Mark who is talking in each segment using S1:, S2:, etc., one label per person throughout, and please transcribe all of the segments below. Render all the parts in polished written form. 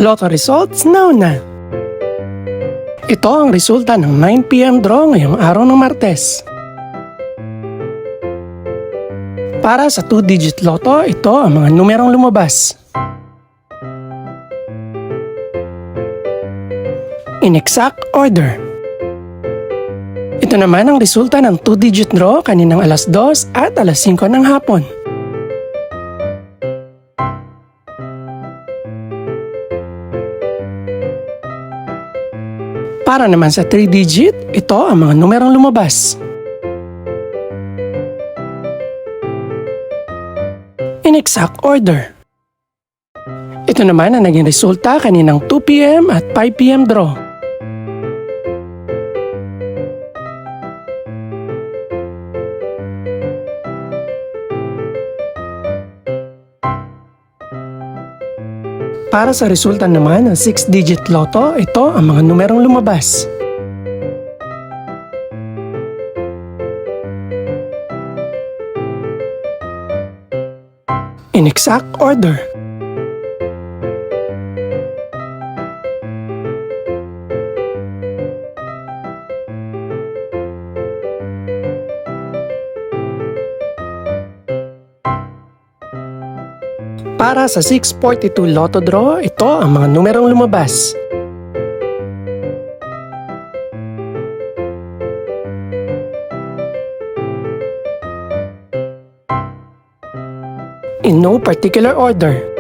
S1: Lotto results now na. Ito ang resulta ng 9 PM draw ngayong araw ng Martes. Para sa 2-digit lotto, ito ang mga numerong lumabas. In exact order. Ito naman ang resulta ng 2-digit draw kaninang alas 2 at alas 5 ng hapon. Para naman sa 3-digit, ito ang mga numerong lumabas. In exact order. Ito naman ang naging resulta kaninang 2 PM at 5 PM draw. Para sa resulta naman ng 6-digit lotto, ito ang mga numerong lumabas. In exact order. Para sa 642 Lotto Draw, ito ang mga numerong lumabas. In no particular order.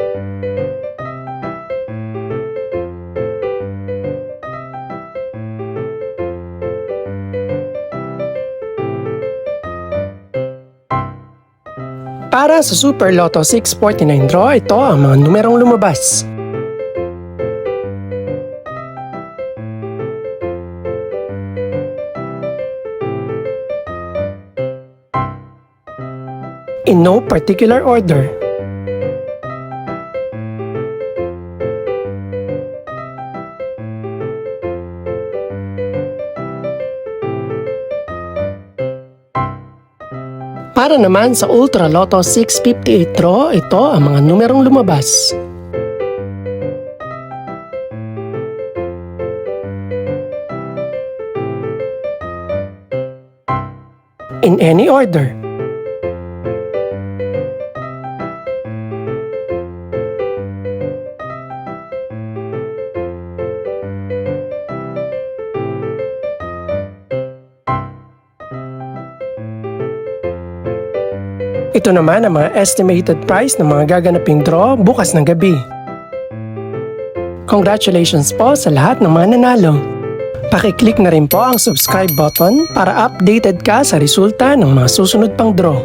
S1: Para sa Super Lotto 649 draw, ito ang mga numerong lumabas. In no particular order. Para naman sa Ultra Lotto 658 draw, ito ang mga numerong lumabas. In any order. Ito naman ang mga estimated price ng mga gaganaping draw bukas ng gabi. Congratulations po sa lahat ng mga nanalo. Pakiclick na rin po ang subscribe button para updated ka sa resulta ng mga susunod pang draw.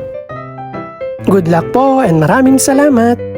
S1: Good luck po and maraming salamat!